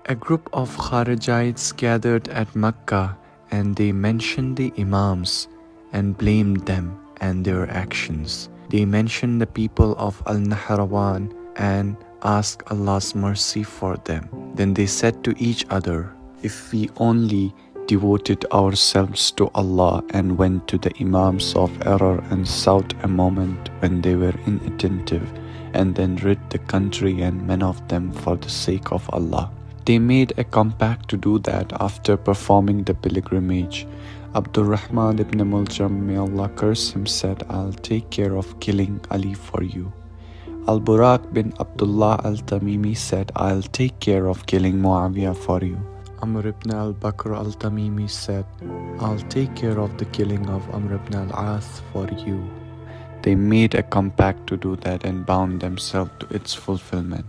A group of Kharijites gathered at Mecca and they mentioned the Imams and blamed them and their actions. They mentioned the people of al-Nahrawan and asked Allah's mercy for them. Then they said to each other, if we only devoted ourselves to Allah and went to the Imams of error and sought a moment when they were inattentive and then rid the country and men of them for the sake of Allah. They made a compact to do that after performing the pilgrimage. Abdurrahman ibn Muljam, may Allah curse him, said, I'll take care of killing Ali for you. Al-Buraq bin Abdullah al-Tamimi said, I'll take care of killing Muawiyah for you. Amr ibn al-Bakr al-Tamimi said, I'll take care of the killing of Amr ibn al-As for you. They made a compact to do that and bound themselves to its fulfillment.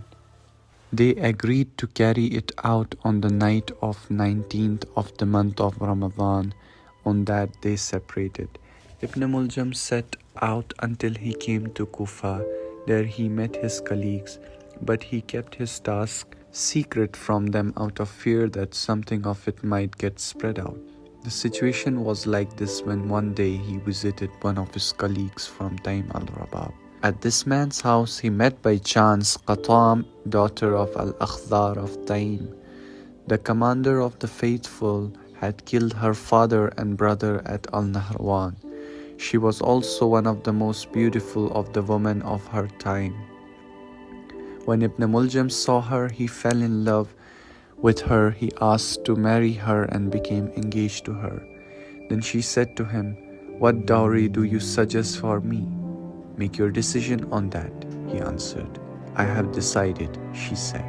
They agreed to carry it out on the night of 19th of the month of Ramadan. On that they separated. Ibn Muljam set out until he came to Kufa. There he met his colleagues, but he kept his task secret from them out of fear that something of it might get spread out. The situation was like this when one day he visited one of his colleagues from Taym al-Rabab. At this man's house he met by chance Qatam, daughter of al-Akhdar of Taym. The commander of the faithful had killed her father and brother at al-Nahrawan. She was also one of the most beautiful of the women of her time. When Ibn Muljam saw her, he fell in love with her. He asked to marry her and became engaged to her. Then she said to him, what dowry do you suggest for me? Make your decision on that, he answered. I have decided, she said,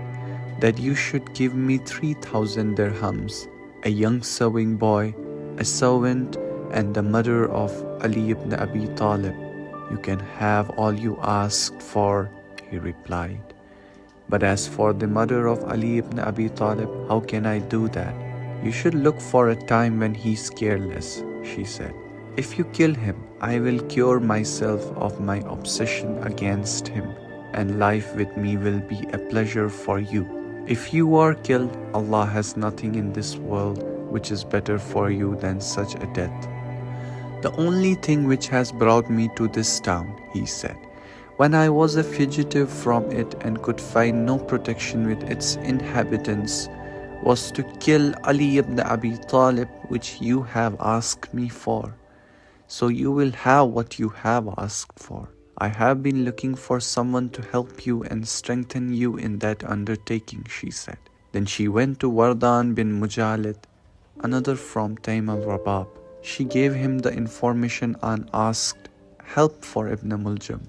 that you should give me 3,000 dirhams, a young sewing boy, a servant, and the mother of Ali ibn Abi Talib. You can have all you asked for, he replied. But as for the mother of Ali ibn Abi Talib, how can I do that? You should look for a time when he's careless, she said. If you kill him, I will cure myself of my obsession against him, and life with me will be a pleasure for you. If you are killed, Allah has nothing in this world which is better for you than such a death. The only thing which has brought me to this town, he said, when I was a fugitive from it and could find no protection with its inhabitants, was to kill Ali ibn Abi Talib, which you have asked me for. So you will have what you have asked for. I have been looking for someone to help you and strengthen you in that undertaking, she said. Then she went to Wardan bin Mujalid, another from Taym al-Rabab. She gave him the information and asked help for Ibn Muljam.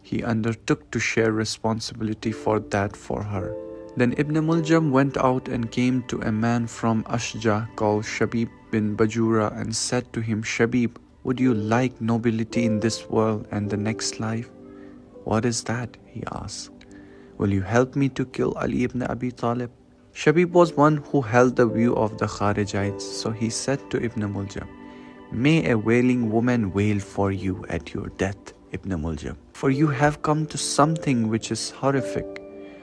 He undertook to share responsibility for that for her. Then Ibn Muljam went out and came to a man from Ashja called Shabib bin Bajura and said to him, Shabib, would you like nobility in this world and the next life? What is that? He asked. Will you help me to kill Ali ibn Abi Talib? Shabib was one who held the view of the Kharijites, so he said to Ibn Muljam, may a wailing woman wail for you at your death, Ibn Muljam, for you have come to something which is horrific.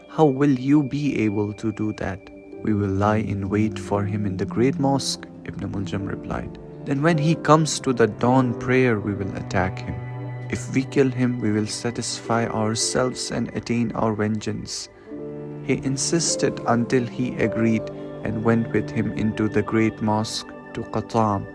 How will you be able to do that? We will lie in wait for him in the great mosque, Ibn Muljam replied. Then when he comes to the dawn prayer, we will attack him. If we kill him, we will satisfy ourselves and attain our vengeance. He insisted until he agreed and went with him into the great mosque to Qatam.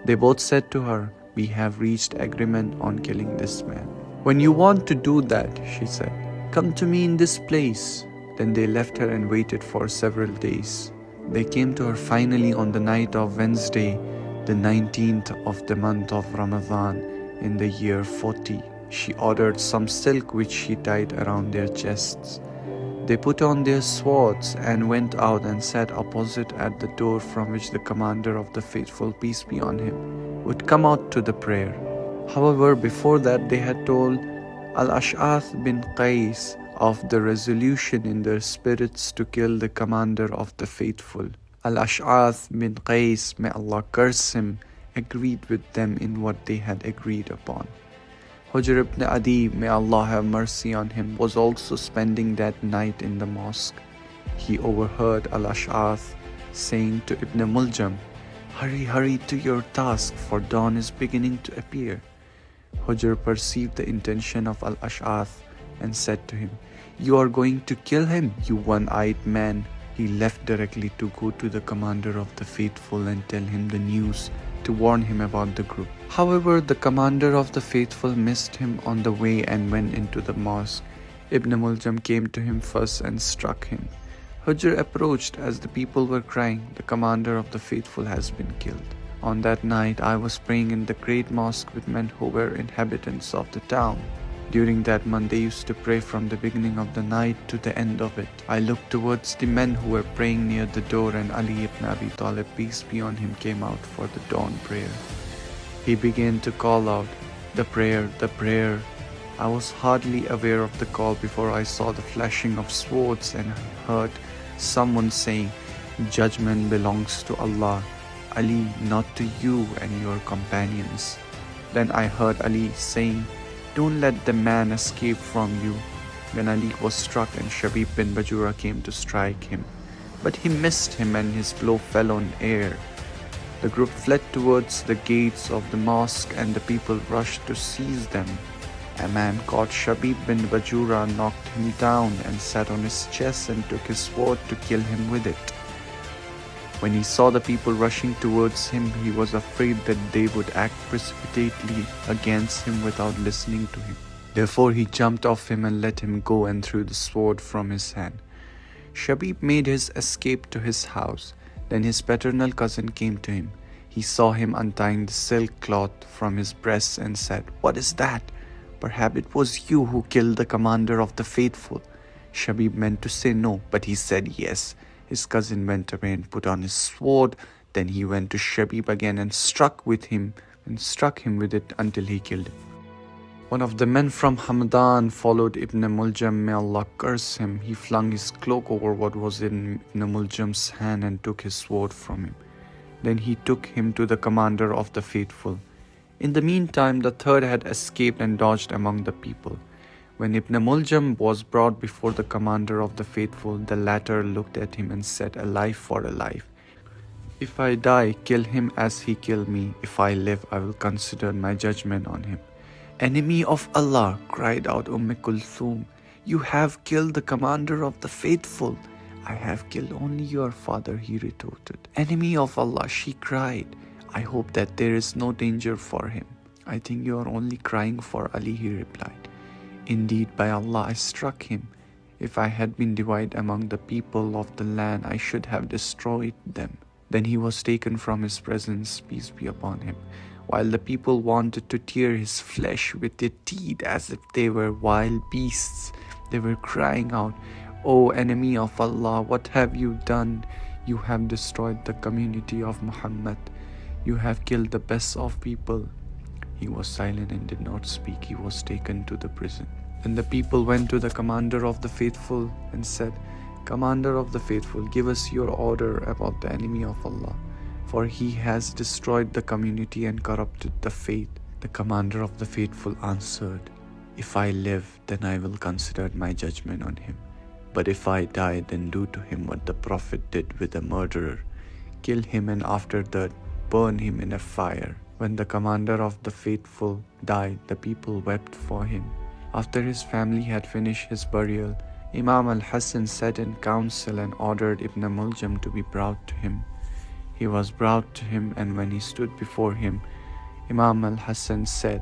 They both said to her, we have reached agreement on killing this man. When you want to do that, she said, come to me in this place. Then they left her and waited for several days. They came to her finally on the night of Wednesday, the 19th of the month of Ramadan in the year 40. She ordered some silk which she tied around their chests. They put on their swords and went out and sat opposite at the door from which the commander of the faithful, peace be on him, would come out to the prayer. However, before that they had told Al-Ash'ath bin Qais of the resolution in their spirits to kill the commander of the faithful. Al-Ash'ath bin Qais, may Allah curse him, agreed with them in what they had agreed upon. Hujr ibn Adi, may Allah have mercy on him, was also spending that night in the mosque. he overheard al-Ash'ath saying to Ibn Muljam, "Hurry, hurry to your task, for dawn is beginning to appear." Hujr perceived the intention of al-Ash'ath and said to him, "You are going to kill him, you one-eyed man." He left directly to go to the commander of the faithful and tell him the news, to warn him about the group. However, the commander of the faithful missed him on the way and went into the mosque. Ibn Muljam came to him first and struck him. Hujr approached as the people were crying, "The commander of the faithful has been killed." On that night, I was praying in the great mosque with men who were inhabitants of the town. During that month, they used to pray from the beginning of the night to the end of it. I looked towards the men who were praying near the door, and Ali ibn Abi Talib, peace be on him, came out for the dawn prayer. He began to call out, "The prayer, the prayer." I was hardly aware of the call before I saw the flashing of swords and heard someone saying, "Judgment belongs to Allah, Ali, not to you and your companions." Then I heard Ali saying, "Don't let the man escape from you." Then Ali was struck and Shabib bin Bajura came to strike him. But he missed him and his blow fell on air. The group fled towards the gates of the mosque and the people rushed to seize them. A man called Shabib bin Bajura knocked him down and sat on his chest and took his sword to kill him with it. When he saw the people rushing towards him, he was afraid that they would act precipitately against him without listening to him. Therefore he jumped off him and let him go and threw the sword from his hand. Shabib made his escape to his house. Then his paternal cousin came to him. He saw him untying the silk cloth from his breast and said, "What is that? Perhaps it was you who killed the commander of the faithful." Shabib meant to say no, but he said yes. His cousin went away and put on his sword. Then he went to Shabib again and struck him with it until he killed him. One of the men from Hamadan followed Ibn Muljam. May Allah curse him. He flung his cloak over what was in Ibn Muljam's hand and took his sword from him. Then he took him to the commander of the faithful. In the meantime, the third had escaped and dodged among the people. When Ibn Muljam was brought before the commander of the faithful, the latter looked at him and said, "A life for a life. If I die, kill him as he killed me. If I live, I will consider my judgment on him." "Enemy of Allah," cried out Kulthum, "you have killed the commander of the faithful." "I have killed only your father," he retorted. "Enemy of Allah," she cried, "I hope that there is no danger for him." "I think you are only crying for Ali," he replied. "Indeed, by Allah, I struck him. If I had been divided among the people of the land, I should have destroyed them." Then he was taken from his presence, peace be upon him, while the people wanted to tear his flesh with their teeth as if they were wild beasts. They were crying out, "O enemy of Allah, what have you done? You have destroyed the community of Muhammad. You have killed the best of people." He was silent and did not speak. He was taken to the prison. Then the people went to the commander of the faithful and said, "Commander of the faithful, give us your order about the enemy of Allah, for he has destroyed the community and corrupted the faith." The commander of the faithful answered, "If I live, then I will consider my judgment on him. But if I die, then do to him what the Prophet did with a murderer. Kill him and after that burn him in a fire." When the commander of the faithful died, the people wept for him. After his family had finished his burial, Imam al-Hassan sat in council and ordered Ibn Muljam to be brought to him. He was brought to him, and when he stood before him, Imam al-Hassan said,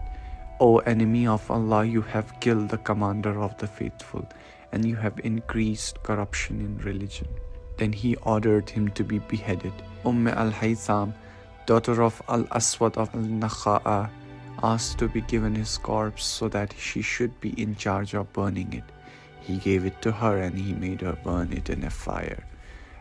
"O enemy of Allah, you have killed the commander of the faithful, and you have increased corruption in religion." Then he ordered him to be beheaded. al-Haytham, daughter of al-Aswad of al-Nakha'a, asked to be given his corpse so that she should be in charge of burning it. He gave it to her and he made her burn it in a fire.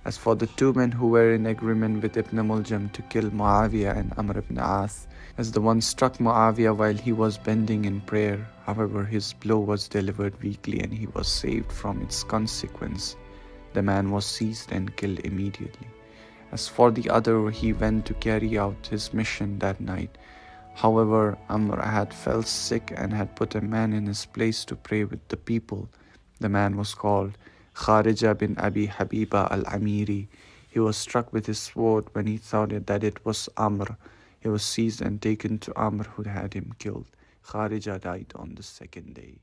As for the two men who were in agreement with Ibn Muljam to kill Muawiyah and Amr ibn As, as the one struck Muawiyah while he was bending in prayer, however his blow was delivered weakly and he was saved from its consequence, the man was seized and killed immediately. As for the other, he went to carry out his mission that night. However, Amr had fell sick and had put a man in his place to pray with the people. The man was called Kharija bin Abi Habiba al-Amiri. He was struck with his sword when he thought that it was Amr. He was seized and taken to Amr, who had him killed. Kharija died on the second day.